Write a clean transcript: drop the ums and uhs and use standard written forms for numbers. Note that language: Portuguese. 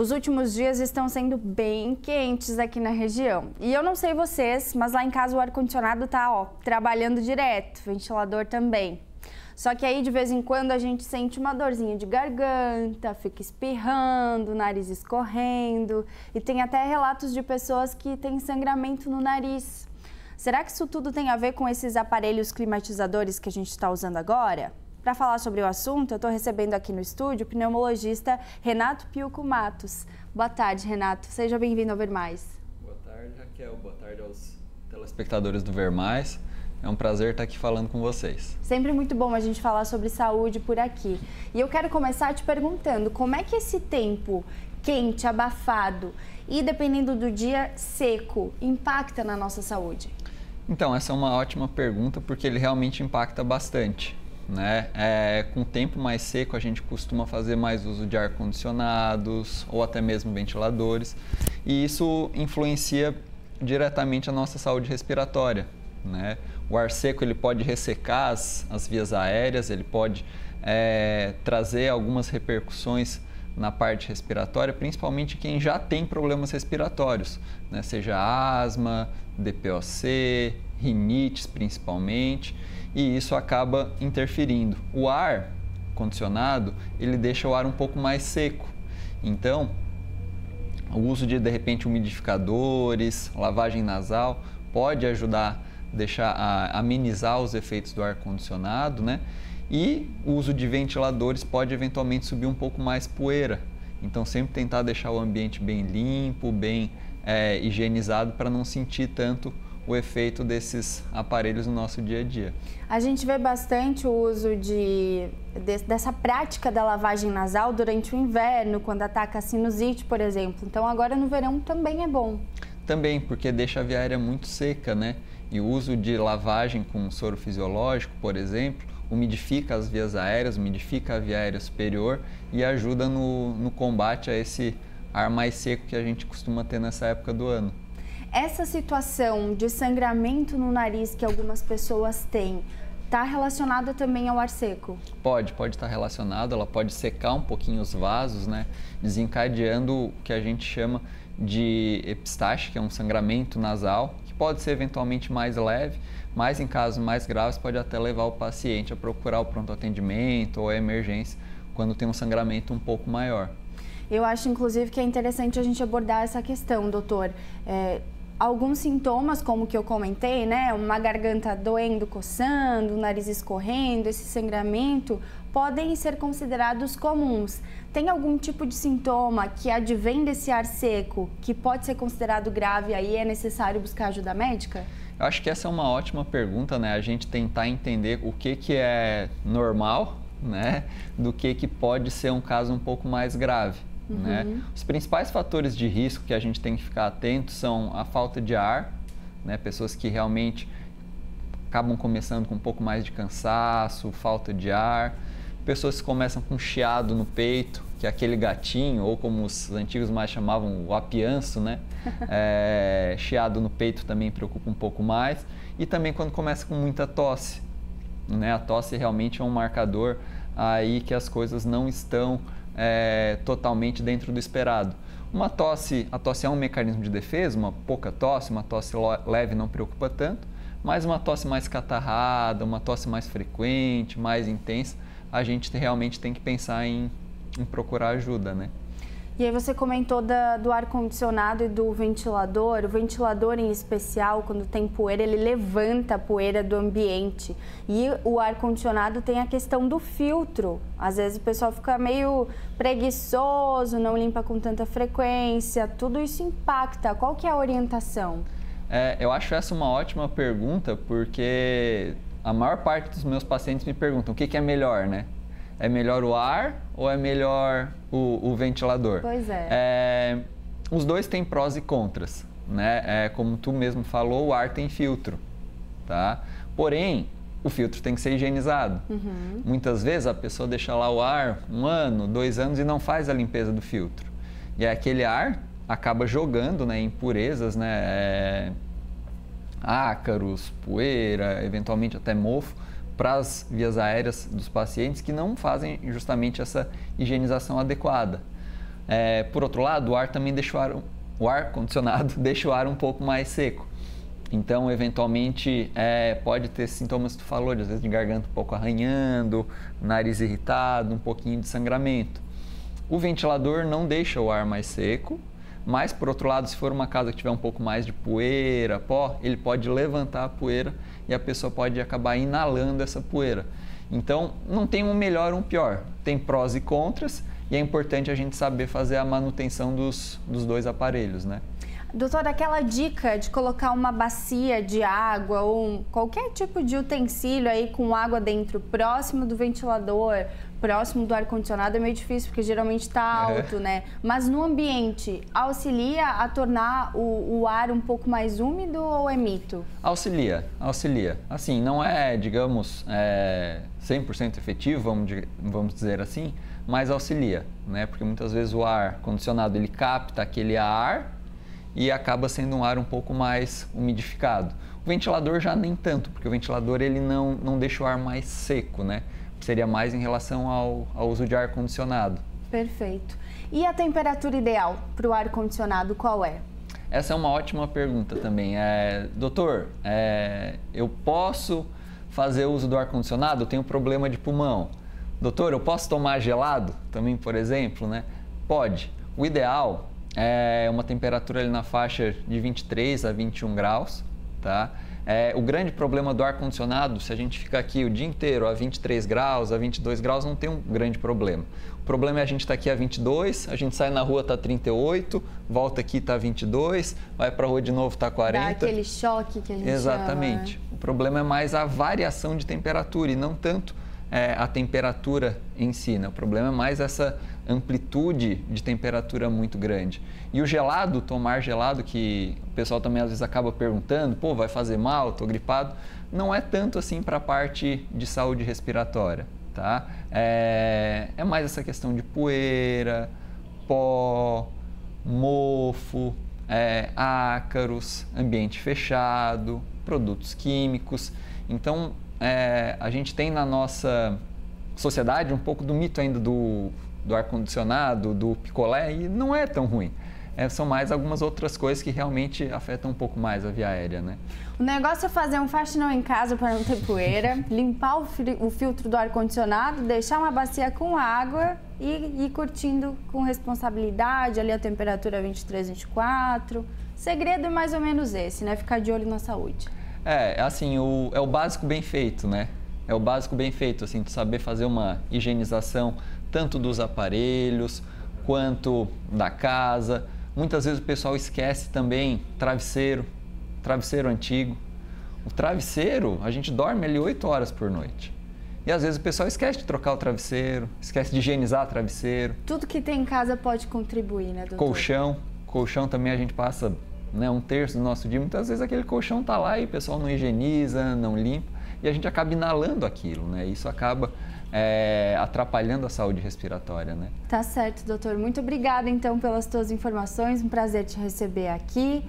Os últimos dias estão sendo bem quentes aqui na região. E eu não sei vocês, mas lá em casa o ar-condicionado tá, trabalhando direto, ventilador também. Só que aí de vez em quando a gente sente uma dorzinha de garganta, fica espirrando, nariz escorrendo e tem até relatos de pessoas que têm sangramento no nariz. Será que isso tudo tem a ver com esses aparelhos climatizadores que a gente está usando agora? Para falar sobre o assunto, eu estou recebendo aqui no estúdio o pneumologista Renato Piuco Matos. Boa tarde, Renato. Seja bem-vindo ao Ver Mais. Boa tarde, Raquel. Boa tarde aos telespectadores do Ver Mais. É um prazer estar aqui falando com vocês. Sempre muito bom a gente falar sobre saúde por aqui. E eu quero começar te perguntando como é que esse tempo quente, abafado e, dependendo do dia, seco, impacta na nossa saúde? Então, essa é uma ótima pergunta porque ele realmente impacta bastante. Com o tempo mais seco, a gente costuma fazer mais uso de ar-condicionados ou até mesmo ventiladores. E isso influencia diretamente a nossa saúde respiratória. O ar seco ele pode ressecar as vias aéreas, ele pode trazer algumas repercussões na parte respiratória, principalmente quem já tem problemas respiratórios, seja asma, DPOC, rinites principalmente, e isso acaba interferindo. O ar condicionado, ele deixa o ar um pouco mais seco, então o uso de repente umidificadores, lavagem nasal pode ajudar a amenizar os efeitos do ar condicionado, E o uso de ventiladores pode eventualmente subir um pouco mais poeira. Então sempre tentar deixar o ambiente bem limpo, bem higienizado para não sentir tanto o efeito desses aparelhos no nosso dia a dia. A gente vê bastante o uso dessa prática da lavagem nasal durante o inverno, quando ataca a sinusite, por exemplo. Então agora no verão também é bom. Também, porque deixa a via aérea muito seca, E o uso de lavagem com soro fisiológico, por exemplo, umidifica as vias aéreas, umidifica a via aérea superior e ajuda no combate a esse ar mais seco que a gente costuma ter nessa época do ano. Essa situação de sangramento no nariz que algumas pessoas têm, está relacionada também ao ar seco? Pode estar relacionado, ela pode secar um pouquinho os vasos, desencadeando o que a gente chama de epistaxe, que é um sangramento nasal, que pode ser eventualmente mais leve, mas em casos mais graves pode até levar o paciente a procurar o pronto atendimento ou a emergência quando tem um sangramento um pouco maior. Eu acho, inclusive, que é interessante a gente abordar essa questão, doutor. Alguns sintomas, como que eu comentei, uma garganta doendo, coçando, o nariz escorrendo, esse sangramento, podem ser considerados comuns. Tem algum tipo de sintoma que advém desse ar seco, que pode ser considerado grave aí é necessário buscar ajuda médica? Eu acho que essa é uma ótima pergunta, A gente tentar entender o que é normal, do que pode ser um caso um pouco mais grave. Os principais fatores de risco que a gente tem que ficar atento são a falta de ar, pessoas que realmente acabam começando com um pouco mais de cansaço, falta de ar, pessoas que começam com chiado no peito, que é aquele gatinho, ou como os antigos mais chamavam, o apianço, chiado no peito também preocupa um pouco mais, e também quando começa com muita tosse, A tosse realmente é um marcador aí que as coisas não estão totalmente dentro do esperado. A tosse é um mecanismo de defesa, uma pouca tosse, uma tosse leve não preocupa tanto, mas uma tosse mais catarrada, uma tosse mais frequente, mais intensa, a gente realmente tem que pensar em procurar ajuda, E aí você comentou do ar-condicionado e do ventilador. O ventilador em especial, quando tem poeira, ele levanta a poeira do ambiente. E o ar-condicionado tem a questão do filtro. Às vezes o pessoal fica meio preguiçoso, não limpa com tanta frequência. Tudo isso impacta. Qual que é a orientação? Eu acho essa uma ótima pergunta, porque a maior parte dos meus pacientes me perguntam o que é melhor, É melhor o ar ou é melhor o ventilador? Pois é. Os dois têm prós e contras, Como tu mesmo falou, o ar tem filtro, tá? Porém, o filtro tem que ser higienizado. Muitas vezes a pessoa deixa lá o ar 1 ano, 2 anos e não faz a limpeza do filtro. E aí aquele ar acaba jogando, impurezas, ácaros, poeira, eventualmente até mofo, para as vias aéreas dos pacientes que não fazem justamente essa higienização adequada. Por outro lado, o ar também deixa o ar condicionado deixa o ar um pouco mais seco. Então, eventualmente, pode ter sintomas que tu falou, às vezes de garganta um pouco arranhando, nariz irritado, um pouquinho de sangramento. O ventilador não deixa o ar mais seco, mas, por outro lado, se for uma casa que tiver um pouco mais de poeira, pó, ele pode levantar a poeira e a pessoa pode acabar inalando essa poeira. Então, não tem um melhor ou um pior, tem prós e contras e é importante a gente saber fazer a manutenção dos dois aparelhos, né? Doutor, aquela dica de colocar uma bacia de água ou qualquer tipo de utensílio aí com água dentro, próximo do ventilador, próximo do ar-condicionado, é meio difícil, porque geralmente está alto, né? Mas no ambiente, auxilia a tornar o ar um pouco mais úmido ou é mito? Auxilia. Assim, não é, digamos, 100% efetivo, vamos dizer assim, mas auxilia, né? Porque muitas vezes o ar-condicionado, ele capta aquele ar e acaba sendo um ar um pouco mais umidificado. O ventilador já nem tanto, porque o ventilador ele não deixa o ar mais seco, né? Seria mais em relação ao uso de ar-condicionado. Perfeito. E a temperatura ideal para o ar-condicionado qual é? Essa é uma ótima pergunta também. Doutor, eu posso fazer uso do ar-condicionado? Eu tenho problema de pulmão. Doutor, eu posso tomar gelado também, por exemplo, né? Pode. O ideal é uma temperatura ali na faixa de 23 a 21 graus, tá? O grande problema do ar-condicionado, se a gente ficar aqui o dia inteiro a 23 graus, a 22 graus, não tem um grande problema. O problema é a gente estar aqui a 22, a gente sai na rua tá 38, volta aqui tá 22, vai para a rua de novo tá 40. Dá aquele choque que a gente Exatamente. chama. O problema é mais a variação de temperatura e não tanto a temperatura em si, né? O problema é mais essa amplitude de temperatura muito grande. E o gelado, tomar gelado, que o pessoal também às vezes acaba perguntando, pô, vai fazer mal, tô gripado, não é tanto assim para a parte de saúde respiratória, tá? É mais essa questão de poeira, pó, mofo, ácaros, ambiente fechado, produtos químicos. Então, a gente tem na nossa sociedade um pouco do mito ainda do ar-condicionado, do picolé, e não é tão ruim. São mais algumas outras coisas que realmente afetam um pouco mais a via aérea, né? O negócio é fazer um faxinão em casa para não ter poeira, limpar o filtro do ar-condicionado, deixar uma bacia com água e ir curtindo com responsabilidade, ali a temperatura 23, 24. O segredo é mais ou menos esse, né? Ficar de olho na saúde. Assim, é o básico bem feito, né? É o básico bem feito, assim, de saber fazer uma higienização tanto dos aparelhos quanto da casa. Muitas vezes o pessoal esquece também travesseiro antigo. O travesseiro, a gente dorme ali 8 horas por noite. E às vezes o pessoal esquece de trocar o travesseiro, esquece de higienizar o travesseiro. Tudo que tem em casa pode contribuir, né, doutor? Colchão também a gente passa, né, 1/3 do nosso dia. Muitas vezes aquele colchão tá lá e o pessoal não higieniza, não limpa. E a gente acaba inalando aquilo, né? Isso acaba atrapalhando a saúde respiratória, né? Tá certo, doutor. Muito obrigada, então, pelas tuas informações. Um prazer te receber aqui.